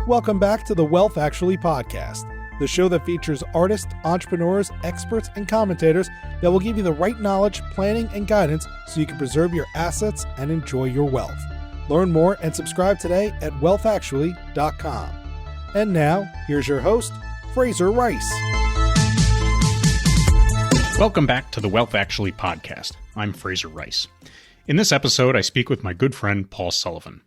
Welcome back to the Wealth Actually podcast, the show that features artists, entrepreneurs, experts, and commentators that will give you the right knowledge, planning, and guidance so you can preserve your assets and enjoy your wealth. Learn more and subscribe today at wealthactually.com. And now, here's your host, Fraser Rice. Welcome back to the Wealth Actually podcast. I'm Fraser Rice. In this episode, I speak with my good friend, Paul Sullivan.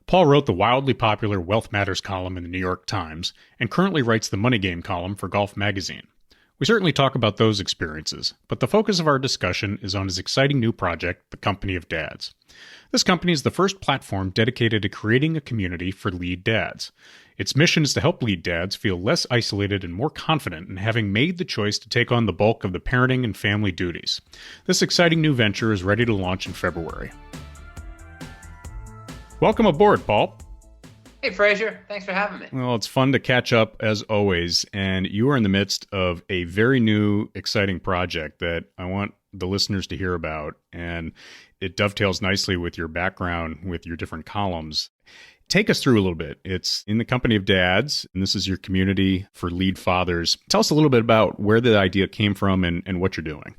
Paul wrote the wildly popular Wealth Matters column in the New York Times and currently writes the Money Game column for Golf Magazine. We certainly talk about those experiences, but the focus of our discussion is on his exciting new project, the Company of Dads. This company is the first platform dedicated to creating a community for lead dads. Its mission is to help lead dads feel less isolated and more confident in having made the choice to take on the bulk of the parenting and family duties. This exciting new venture is ready to launch in February. Welcome aboard, Paul. Hey, Fraser. Thanks for having me. Well, it's fun to catch up as always, and you are in the midst of a very new, exciting project that I want the listeners to hear about, and it dovetails nicely with your background, with your different columns. Take us through a little bit. It's in the Company of Dads, and this is your community for lead fathers. Tell us a little bit about where the idea came from and what you're doing.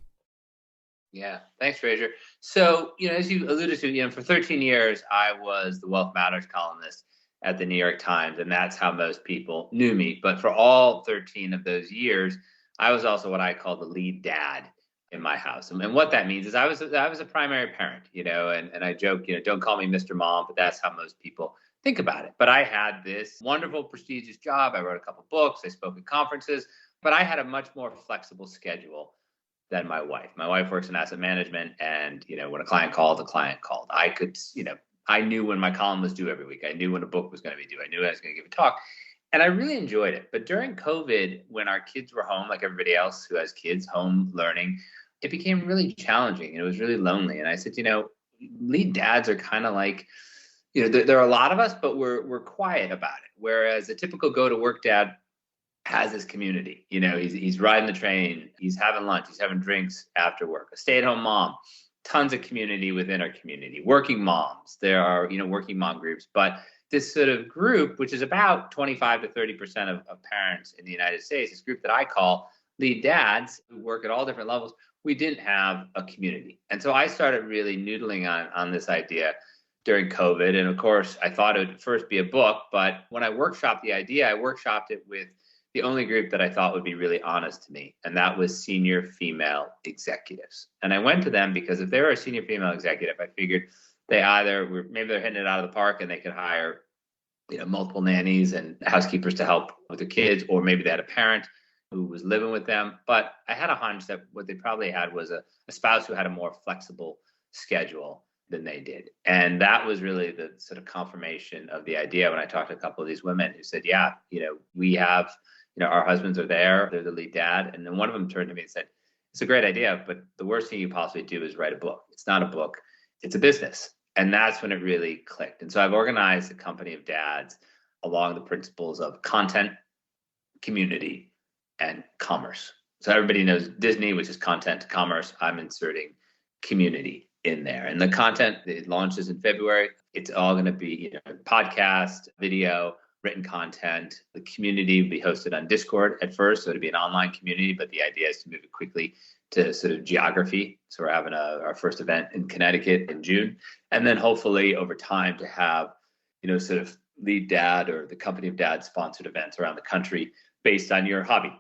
Yeah, thanks, Fraser. So, as you alluded to, for 13 years, I was the Wealth Matters columnist at the New York Times, and that's how most people knew me. But for all 13 of those years, I was also what I call the lead dad in my house. And what that means is I was a primary parent, and I joke, don't call me Mr. Mom, but that's how most people think about it. But I had this wonderful, prestigious job. I wrote a couple books. I spoke at conferences, but I had a much more flexible schedule than my wife. My wife works in asset management, and when a client called, the client called. I could, I knew when my column was due every week. I knew when a book was going to be due. I knew I was going to give a talk, and I really enjoyed it. But during COVID, when our kids were home, like everybody else who has kids home learning, it became really challenging. It was really lonely. And I said, lead dads are kind of like, there are a lot of us, but we're quiet about it. Whereas a typical go to work dad has his community. He's riding the train, he's having lunch, he's having drinks after work. A stay-at-home mom, tons of community within our community. Working moms, there are working mom groups, but this sort of group, which is about 25 to 30% of parents in the United States, this group that I call lead dads, who work at all different levels, we didn't have a community. And so I started really noodling on this idea during COVID. And of course, I thought it would first be a book, but when I workshopped the idea, I workshopped it with the only group that I thought would be really honest to me, and that was senior female executives. And I went to them because if they were a senior female executive, I figured maybe they're hitting it out of the park and they could hire, multiple nannies and housekeepers to help with their kids, or maybe they had a parent who was living with them. But I had a hunch that what they probably had was a spouse who had a more flexible schedule than they did. And that was really the sort of confirmation of the idea when I talked to a couple of these women who said, yeah, we have, our husbands are there, they're the lead dad. And then one of them turned to me and said, it's a great idea, but the worst thing you possibly do is write a book. It's not a book, it's a business. And that's when it really clicked. And so I've organized a Company of Dads along the principles of content, community, and commerce. So everybody knows Disney, which is content, commerce. I'm inserting community in there. And the content, it launches in February. It's all going to be, podcast, video, written content. The community will be hosted on Discord at first, so it'll be an online community, but the idea is to move it quickly to sort of geography. So we're having our first event in Connecticut in June, and then hopefully over time to have, sort of lead dad or the Company of Dads sponsored events around the country based on your hobby.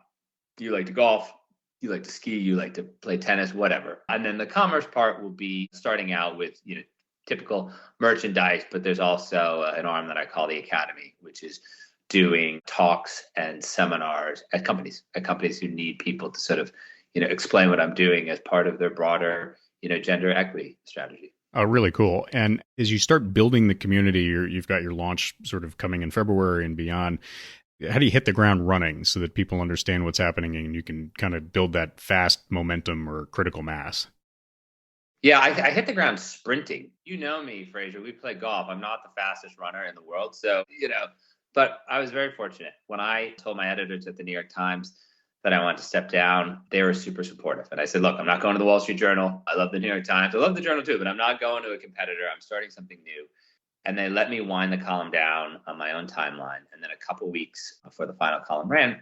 Do you like to golf? You like to ski? You like to play tennis? Whatever. And then the commerce part will be starting out with, typical merchandise, but there's also an arm that I call the Academy, which is doing talks and seminars at companies who need people to sort of, explain what I'm doing as part of their broader, gender equity strategy. Oh, really cool. And as you start building the community, you've got your launch sort of coming in February and beyond. How do you hit the ground running so that people understand what's happening and you can kind of build that fast momentum or critical mass? Yeah, I hit the ground sprinting. You know me, Fraser. We play golf. I'm not the fastest runner in the world. So, but I was very fortunate. When I told my editors at the New York Times that I wanted to step down, they were super supportive. And I said, look, I'm not going to the Wall Street Journal. I love the New York Times. I love the Journal too, but I'm not going to a competitor. I'm starting something new. And they let me wind the column down on my own timeline. And then a couple weeks before the final column ran,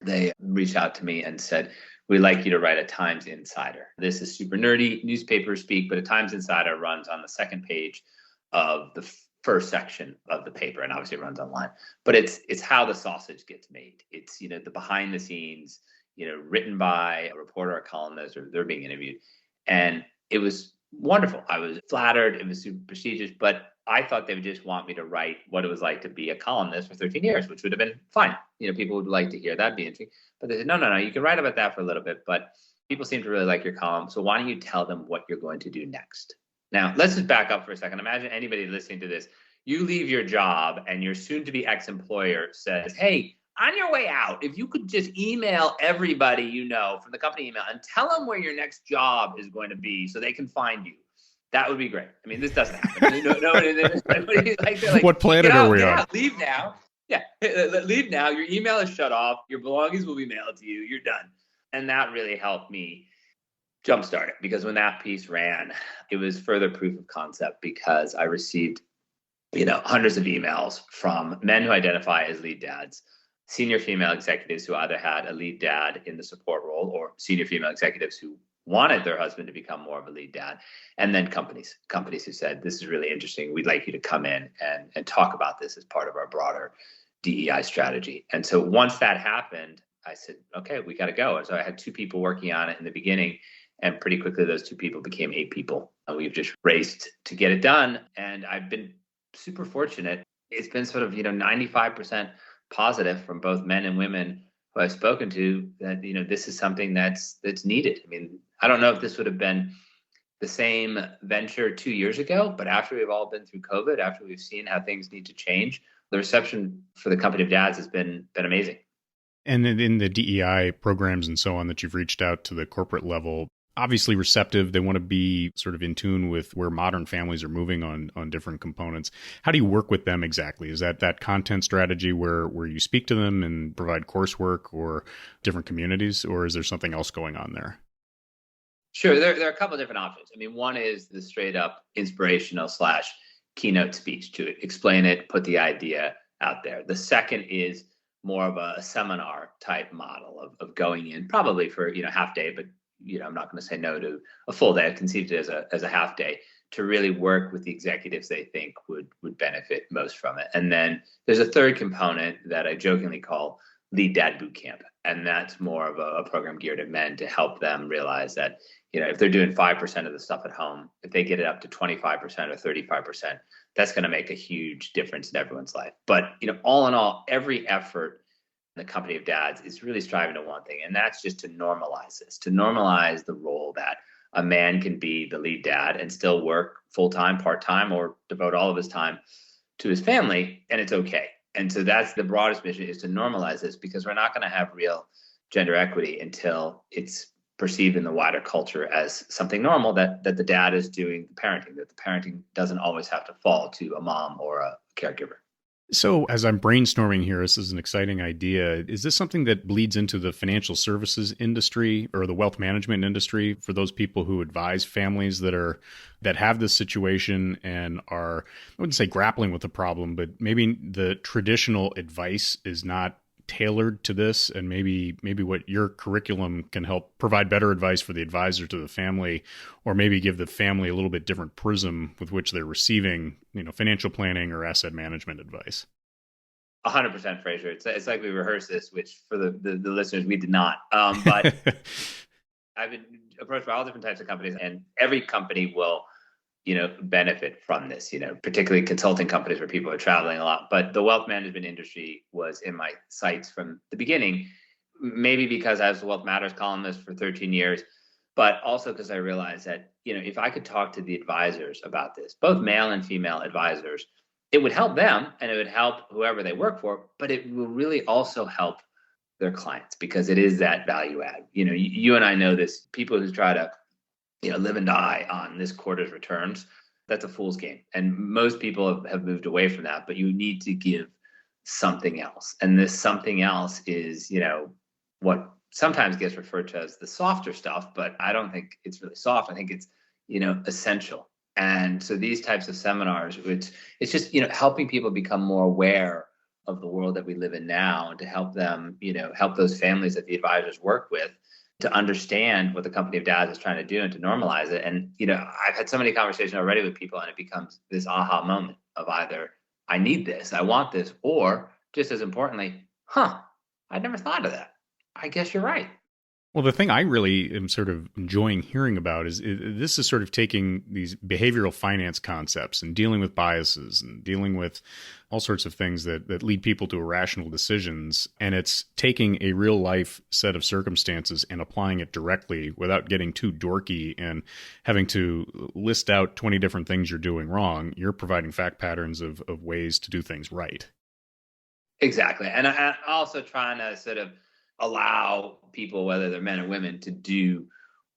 they reached out to me and said, we'd like you to write a Times Insider. This is super nerdy newspaper speak, but a Times Insider runs on the second page of the first section of the paper, and obviously it runs online. But it's how the sausage gets made. It's, the behind the scenes, written by a reporter or columnist, or they're being interviewed. And it was wonderful. I was flattered. It was super prestigious, but I thought they would just want me to write what it was like to be a columnist for 13 years, which would have been fine. People would like to hear that, be interesting. But they said, no, you can write about that for a little bit, but people seem to really like your column. So why don't you tell them what you're going to do next? Now, let's just back up for a second. Imagine anybody listening to this. You leave your job and your soon-to-be ex-employer says, hey, on your way out, if you could just email everybody from the company email and tell them where your next job is going to be so they can find you. That would be great. I mean, this doesn't happen. What planet are we on? Leave now. Yeah, leave now. Your email is shut off. Your belongings will be mailed to you. You're done. And that really helped me jumpstart it, because when that piece ran, it was further proof of concept, because I received, hundreds of emails from men who identify as lead dads, senior female executives who either had a lead dad in the support role, or senior female executives who wanted their husband to become more of a lead dad, and then companies who said, this is really interesting. We'd like you to come in and talk about this as part of our broader DEI strategy. And so once that happened, I said, okay, we got to go. And so I had 2 people working on it in the beginning, and pretty quickly those 2 people became 8 people. And we've just raced to get it done. And I've been super fortunate. It's been sort of, 95% positive from both men and women who I've spoken to, that, this is something that's needed. I mean, I don't know if this would have been the same venture 2 years ago, but after we've all been through COVID, after we've seen how things need to change, the reception for the company of dads has been amazing. And in the DEI programs and so on that you've reached out to the corporate level, obviously receptive. They want to be sort of in tune with where modern families are moving on different components. How do you work with them exactly? Is that content strategy where you speak to them and provide coursework or different communities, or is there something else going on there? Sure. There are a couple of different options. I mean, one is the straight up inspirational / keynote speech to explain it, put the idea out there. The second is more of a seminar type model of going in, probably for, half day, but I'm not going to say no to a full day. I've conceived it as a half day to really work with the executives they think would benefit most from it. And then there's a third component that I jokingly call Lead Dad Boot Camp. And that's more of a program geared at men to help them realize that, if they're doing 5% of the stuff at home, if they get it up to 25% or 35%, that's going to make a huge difference in everyone's life. But, all in all, every effort in the company of dads is really striving to one thing, and that's just to normalize this, to normalize the role that a man can be the lead dad and still work full-time, part-time, or devote all of his time to his family, and it's okay. And so that's the broadest mission, is to normalize this, because we're not going to have real gender equity until it's perceived in the wider culture as something normal, that the dad is doing the parenting, that the parenting doesn't always have to fall to a mom or a caregiver. So as I'm brainstorming here, this is an exciting idea. Is this something that bleeds into the financial services industry or the wealth management industry for those people who advise families that have this situation and are, I wouldn't say grappling with the problem, but maybe the traditional advice is not tailored to this, and maybe what your curriculum can help provide better advice for the advisor to the family, or maybe give the family a little bit different prism with which they're receiving, financial planning or asset management advice? 100%, Fraser. It's like we rehearsed this, which for the listeners, we did not. But I've been approached by all different types of companies, and every company will benefit from this, particularly consulting companies where people are traveling a lot. But the wealth management industry was in my sights from the beginning, maybe because I was a Wealth Matters columnist for 13 years, but also because I realized that, if I could talk to the advisors about this, both male and female advisors, it would help them and it would help whoever they work for, but it will really also help their clients, because it is that value add. You and I know this, people who try to live and die on this quarter's returns, that's a fool's game. And most people have moved away from that, but you need to give something else. And this something else is, what sometimes gets referred to as the softer stuff, but I don't think it's really soft. I think it's, essential. And so these types of seminars, it's just, helping people become more aware of the world that we live in now, and to help them, help those families that the advisors work with to understand what the company of dads is trying to do and to normalize it. And, I've had so many conversations already with people, and it becomes this aha moment of either I need this, I want this, or just as importantly, I never thought of that. I guess you're right. Well, the thing I really am sort of enjoying hearing about is this is sort of taking these behavioral finance concepts and dealing with biases and dealing with all sorts of things that lead people to irrational decisions. And it's taking a real life set of circumstances and applying it directly without getting too dorky and having to list out 20 different things you're doing wrong. You're providing fact patterns of ways to do things right. Exactly. And I'm also trying to sort of allow people, whether they're men or women, to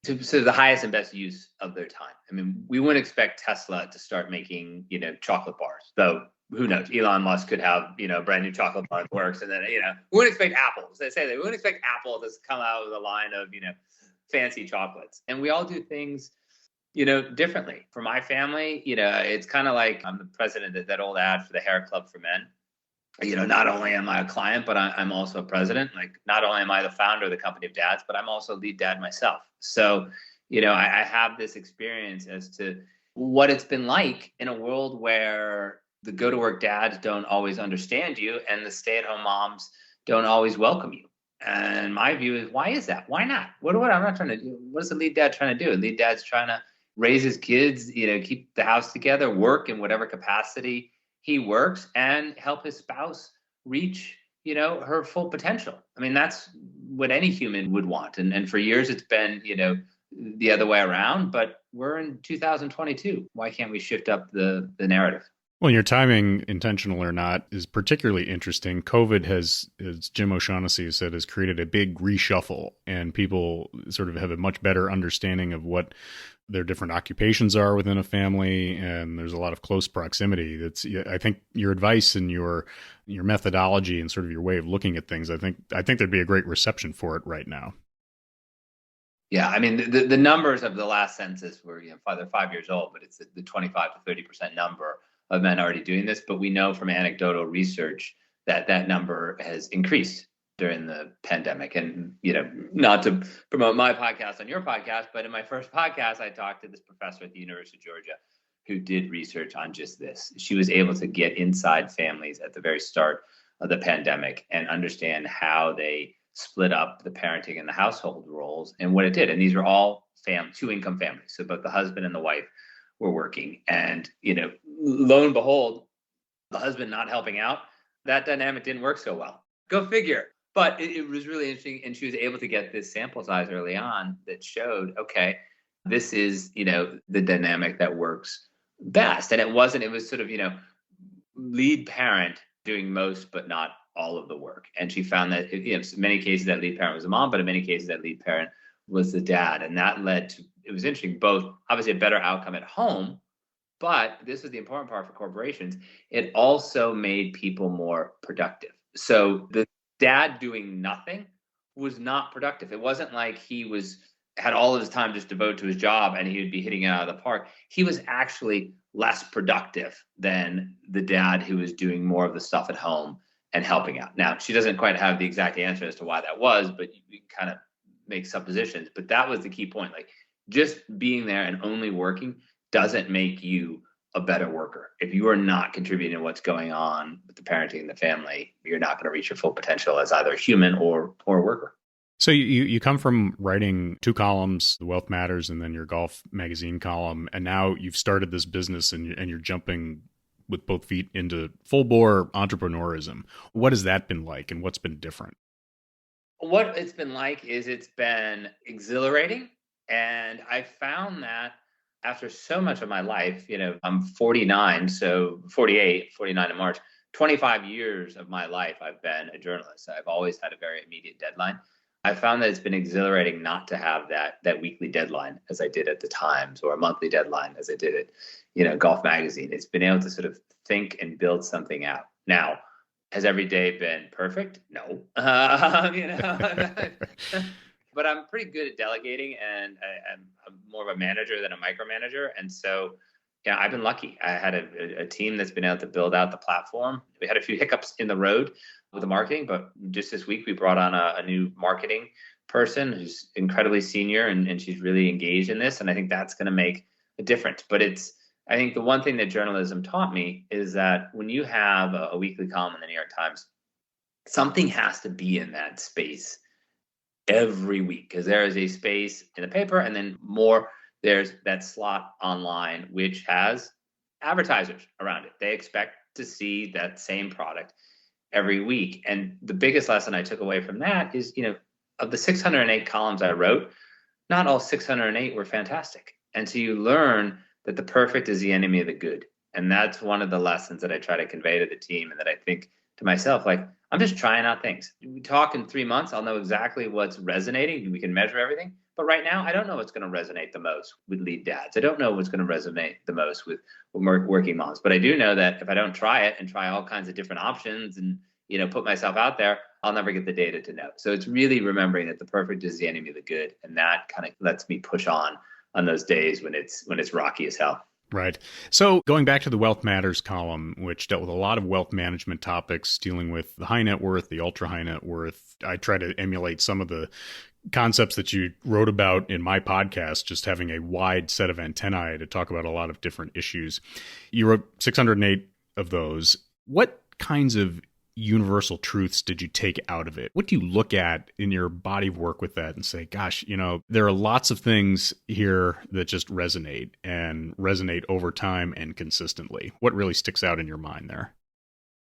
sort of the highest and best use of their time. I mean, we wouldn't expect Tesla to start making, chocolate bars, though who knows? Elon Musk could have, brand new chocolate bar that works. And then, we wouldn't expect Apple. They say that we wouldn't expect Apple to come out with a line of, fancy chocolates. And we all do things, differently. For my family, it's kind of like I'm the president of that old ad for the Hair Club for Men. Not only am I a client, but I'm also a president. Like, not only am I the founder of the company of dads, but I'm also lead dad myself. So, I have this experience as to what it's been like in a world where the go-to-work dads don't always understand you and the stay-at-home moms don't always welcome you. And my view is, why is that? Why not? I'm not trying to do. What is the lead dad trying to do? A lead dad's trying to raise his kids, keep the house together, work in whatever capacity he works, and help his spouse reach, her full potential. I mean, that's what any human would want. And for years it's been, the other way around, but we're in 2022. Why can't we shift up the narrative? Well, your timing, intentional or not, is particularly interesting. COVID has, as Jim O'Shaughnessy has said, has created a big reshuffle, and people sort of have a much better understanding of what their different occupations are within a family, and there's a lot of close proximity. I think your advice and your methodology and sort of your way of looking at things, I think there'd be a great reception for it right now. Yeah, I mean, the numbers of the last census were, they're 5 years old, but it's the 25 to 30% number of men already doing this. But we know from anecdotal research that number has increased during the pandemic. And, not to promote my podcast on your podcast, but in my first podcast, I talked to this professor at the University of Georgia who did research on just this. She was able to get inside families at the very start of the pandemic and understand how they split up the parenting and the household roles and what it did. And these were all two-income families. So both the husband and the wife were working. And, lo and behold, the husband not helping out, that dynamic didn't work so well. Go figure. But it was really interesting. And she was able to get this sample size early on that showed, okay, this is, the dynamic that works best. And it was sort of, lead parent doing most, but not all of the work. And she found that, in many cases that lead parent was the mom, but in many cases that lead parent was the dad. And that led to, it was interesting, both obviously a better outcome at home, but this is the important part for corporations. It also made people more productive. So the dad doing nothing was not productive. It wasn't like he had all of his time just devoted to his job and he would be hitting it out of the park. He was actually less productive than the dad who was doing more of the stuff at home and helping out. Now, she doesn't quite have the exact answer as to why that was, but you kind of make suppositions. But that was the key point. Like, just being there and only working doesn't make you a better worker. If you are not contributing to what's going on with the parenting and the family, you're not going to reach your full potential as either a human or a worker. So you come from writing 2 columns, The Wealth Matters, and then your golf magazine column, and now you've started this business and you're jumping with both feet into full bore entrepreneurism. What has that been like, and what's been different? What it's been like is it's been exhilarating. And I found that after so much of my life, I'm 49, so 49 in March, 25 years of my life, I've been a journalist. I've always had a very immediate deadline. I found that it's been exhilarating not to have that weekly deadline as I did at the Times, or a monthly deadline as I did at, Golf Magazine. It's been able to sort of think and build something out. Now, has every day been perfect? No. But I'm pretty good at delegating, and I'm more of a manager than a micromanager. And so, yeah, I've been lucky. I had a team that's been able to build out the platform. We had a few hiccups in the road with the marketing, but just this week we brought on a new marketing person who's incredibly senior and she's really engaged in this. And I think that's going to make a difference. But I think the one thing that journalism taught me is that when you have a weekly column in the New York Times, something has to be in that space every week, because there is a space in the paper and then there's that slot online, which has advertisers around it. They expect to see that same product every week. And the biggest lesson I took away from that is, of the 608 columns I wrote, not all 608 were fantastic. And so you learn that the perfect is the enemy of the good. And that's one of the lessons that I try to convey to the team, and that I think to myself, like, I'm just trying out things. We talk in 3 months, I'll know exactly what's resonating. We can measure everything. But right now, I don't know what's going to resonate the most with lead dads. I don't know what's going to resonate the most with working moms. But I do know that if I don't try it and try all kinds of different options and, put myself out there, I'll never get the data to know. So it's really remembering that the perfect is the enemy of the good. And that kind of lets me push on those days when it's rocky as hell. Right. So going back to the Wealth Matters column, which dealt with a lot of wealth management topics, dealing with the high net worth, the ultra high net worth, I try to emulate some of the concepts that you wrote about in my podcast, just having a wide set of antennae to talk about a lot of different issues. You wrote 608 of those. What kinds of universal truths did you take out of it? What do you look at in your body of work with that and say, gosh, there are lots of things here that just resonate over time and consistently? What really sticks out in your mind there?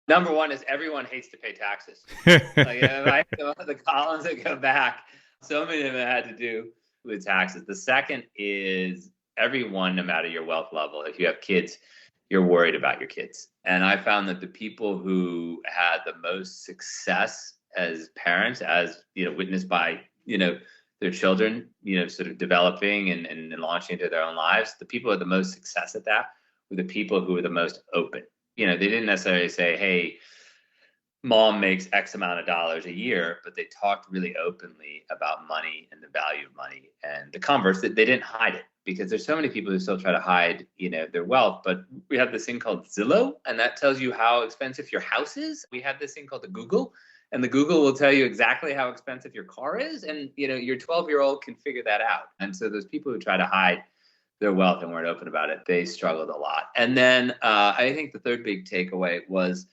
Number one is everyone hates to pay taxes. The columns that go back, so many of them had to do with taxes. The second is everyone, no matter your wealth level, if you have kids, you're worried about your kids. And I found that the people who had the most success as parents, as witnessed by their children, sort of developing and launching into their own lives, the people who had the most success at that were the people who were the most open. They didn't necessarily say, hey, mom makes X amount of dollars a year, but they talked really openly about money and the value of money. And the converse, that they didn't hide it, because there's so many people who still try to hide, their wealth. But we have this thing called Zillow, and that tells you how expensive your house is. We have this thing called the Google, and the Google will tell you exactly how expensive your car is. And, your 12-year-old can figure that out. And so those people who try to hide their wealth and weren't open about it, they struggled a lot. And then I think the third big takeaway was,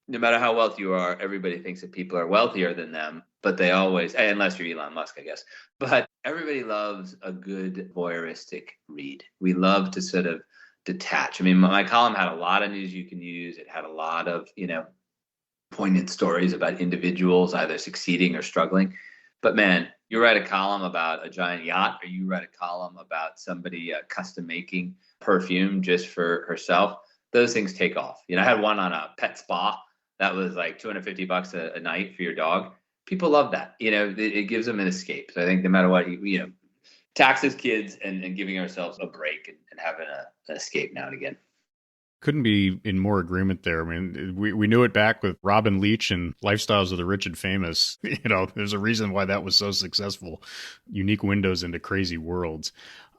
no matter how wealthy you are, everybody thinks that people are wealthier than them, but they always, unless you're Elon Musk, I guess, but everybody loves a good voyeuristic read. We love to sort of detach. I mean, my column had a lot of news you can use. It had a lot of, poignant stories about individuals either succeeding or struggling. But man, you write a column about a giant yacht, or you write a column about somebody custom making perfume just for herself, those things take off. I had one on a pet spa. That was like $250 a night for your dog. People love that. It gives them an escape. So I think no matter what, taxes, kids, and giving ourselves a break and having an escape now and again. Couldn't be in more agreement there. I mean, we knew it back with Robin Leach and Lifestyles of the Rich and Famous. There's a reason why that was so successful. Unique windows into crazy worlds.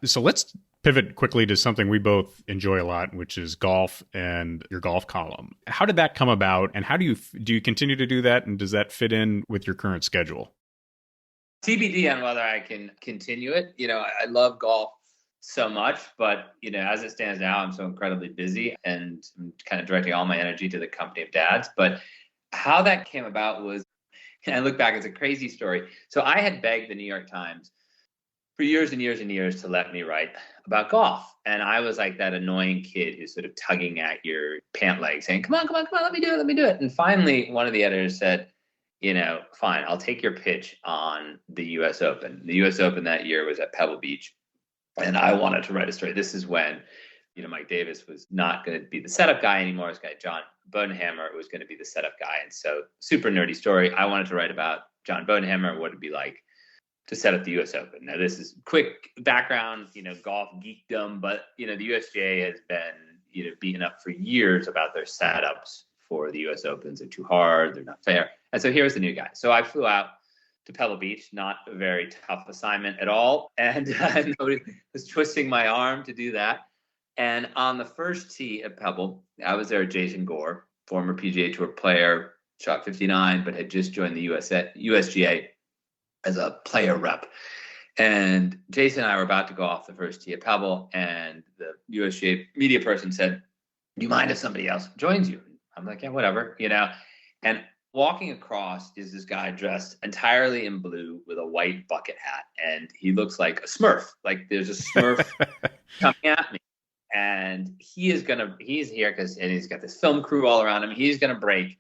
So let's pivot quickly to something we both enjoy a lot, which is golf and your golf column. How did that come about, and how do you continue to do that, and does that fit in with your current schedule? TBD on whether I can continue it. I love golf so much, but as it stands now, I'm so incredibly busy and I'm kind of directing all my energy to the company of dads. But how that came about was, and I look back, it's a crazy story. So I had begged the New York Times for years and years and years to let me write about golf. And I was like that annoying kid who's sort of tugging at your pant leg saying, come on, let me do it. And finally, one of the editors said, fine, I'll take your pitch on the US Open. The US Open that year was at Pebble Beach. And I wanted to write a story. This is when, Mike Davis was not going to be the setup guy anymore. This guy, John Bodenhammer, was going to be the setup guy. And so super nerdy story. I wanted to write about John Bodenhammer, what it'd be like to set up the US Open. Now, this is quick background, golf geekdom, but, the USGA has been, beaten up for years about their setups for the US Opens. They're too hard. They're not fair. And so here's the new guy. So I flew out to Pebble Beach, not a very tough assignment at all. And nobody was twisting my arm to do that. And on the first tee at Pebble, I was there with Jason Gore, former PGA Tour player, shot 59, but had just joined the USGA as a player rep. And Jason and I were about to go off the first tee at Pebble, and the USGA media person said, "Do you mind if somebody else joins you?" I'm like, "Yeah, whatever," And walking across is this guy dressed entirely in blue with a white bucket hat, and he looks like a Smurf. Like there's a Smurf coming at me. And he's here and he's got this film crew all around him. He's going to break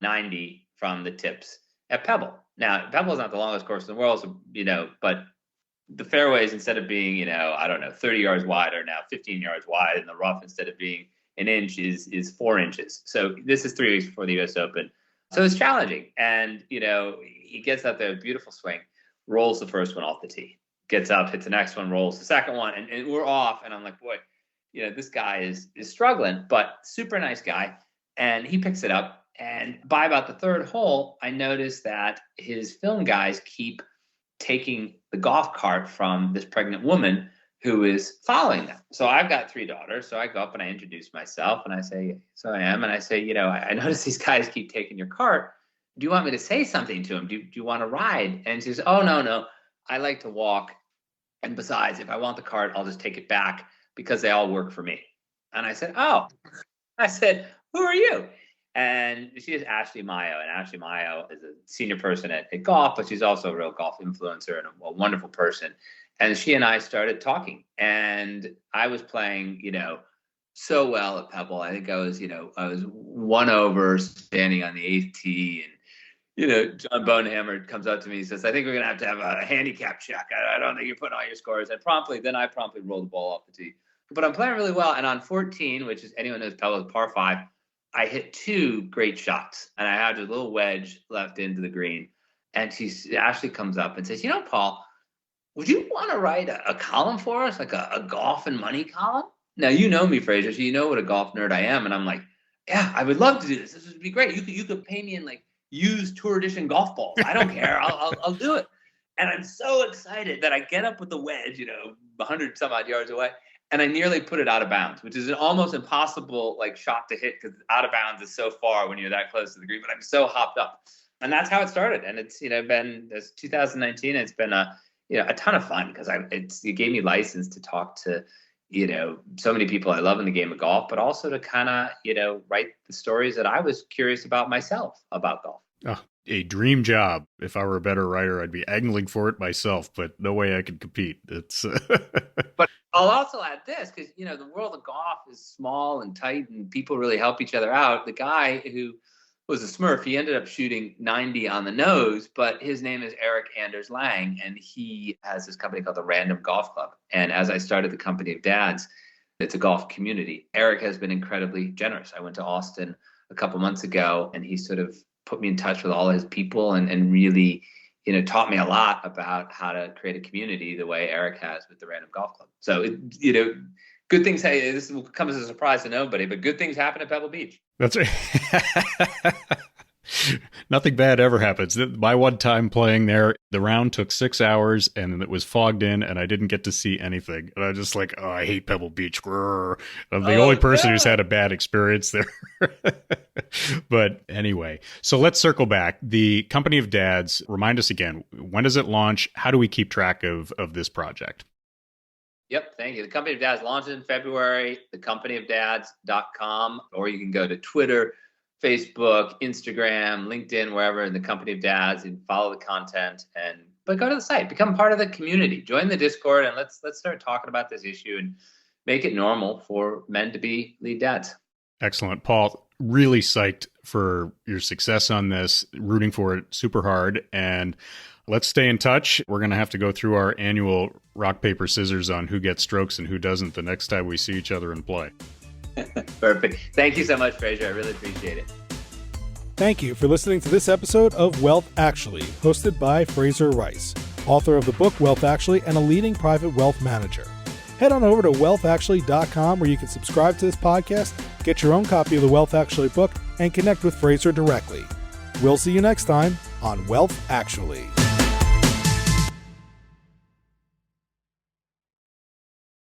90 from the tips at Pebble. Now, Pebble is not the longest course in the world, so, but the fairways, instead of being, 30 yards wide, are now 15 yards wide, and the rough, instead of being an inch, is 4 inches. So this is 3 weeks before the US Open. So it's challenging. And, he gets up there, beautiful swing, rolls the first one off the tee, gets up, hits the next one, rolls the second one, and we're off. And I'm like, boy, this guy is struggling, but super nice guy. And he picks it up. And by about the third hole, I noticed that his film guys keep taking the golf cart from this pregnant woman who is following them. So I've got 3 daughters. So I go up and I introduce myself and I say, "So I am." And I say, "I notice these guys keep taking your cart. Do you want me to say something to them? Do you want to ride?" And she says, "Oh, no. I like to walk. And besides, if I want the cart, I'll just take it back, because they all work for me." And I said, "Oh." I said, "Who are you?" And she is Ashley Mayo. And Ashley Mayo is a senior person at golf, but she's also a real golf influencer and a wonderful person. And she and I started talking. And I was playing, so well at Pebble. I think I was 1 over, standing on the 8th tee. And John Bonehammer comes up to me and says, "I think we're going to have a handicap check. I don't think you're putting all your scores." And I promptly rolled the ball off the tee. But I'm playing really well. And on 14, which is, anyone knows Pebble is par 5, I hit 2 great shots. And I had a little wedge left into the green. And Ashley comes up and says, "Paul, would you want to write a column for us, like a golf and money column?" Now, you know me, Fraser, so you know what a golf nerd I am. And I'm like, "Yeah, I would love to do this. This would be great. You could pay me in used Tour Edition golf balls. I don't care. I'll do it." And I'm so excited that I get up with the wedge, 100 some odd yards away, and I nearly put it out of bounds, which is an almost impossible shot to hit, because out of bounds is so far when you're that close to the green. But I'm so hopped up, and that's how it started. And it's been 2019. It's been a ton of fun, because it gave me license to talk to so many people I love in the game of golf, but also to kind of write the stories that I was curious about myself about golf. Oh, a dream job. If I were a better writer, I'd be angling for it myself, but no way I could compete. It's But I'll also add this, because the world of golf is small and tight, and people really help each other out. The guy who was a Smurf, he ended up shooting 90 on the nose, but his name is Eric Anders Lang, and he has this company called the Random Golf Club. And as I started the company of dads, it's a golf community. Eric has been incredibly generous. I went to Austin a couple months ago, and he sort of put me in touch with all of his people and really, taught me a lot about how to create a community the way Eric has with the Random Golf Club. So, good things. Hey, this will come as a surprise to nobody, but good things happen at Pebble Beach. That's right. Nothing bad ever happens. My one time playing there, the round took 6 hours and it was fogged in and I didn't get to see anything. And I was just like, "Oh, I hate Pebble Beach." I'm the only person who's had a bad experience there. But anyway, so let's circle back. The Company of Dads, remind us again, when does it launch? How do we keep track of this project? Yep, thank you. The Company of Dads launches in February, thecompanyofdads.com, or you can go to Twitter, Facebook, Instagram, LinkedIn, wherever, in the Company of Dads, and follow the content. But go to the site, become part of the community, join the Discord, and let's start talking about this issue and make it normal for men to be lead dads. Excellent, Paul. Really psyched for your success on this, rooting for it super hard, and let's stay in touch. We're going to have to go through our annual rock, paper, scissors on who gets strokes and who doesn't the next time we see each other and play. Perfect. Thank you so much, Fraser. I really appreciate it. Thank you for listening to this episode of Wealth Actually, hosted by Fraser Rice, author of the book Wealth Actually and a leading private wealth manager. Head on over to wealthactually.com where you can subscribe to this podcast, get your own copy of the Wealth Actually book, and connect with Fraser directly. We'll see you next time on Wealth Actually.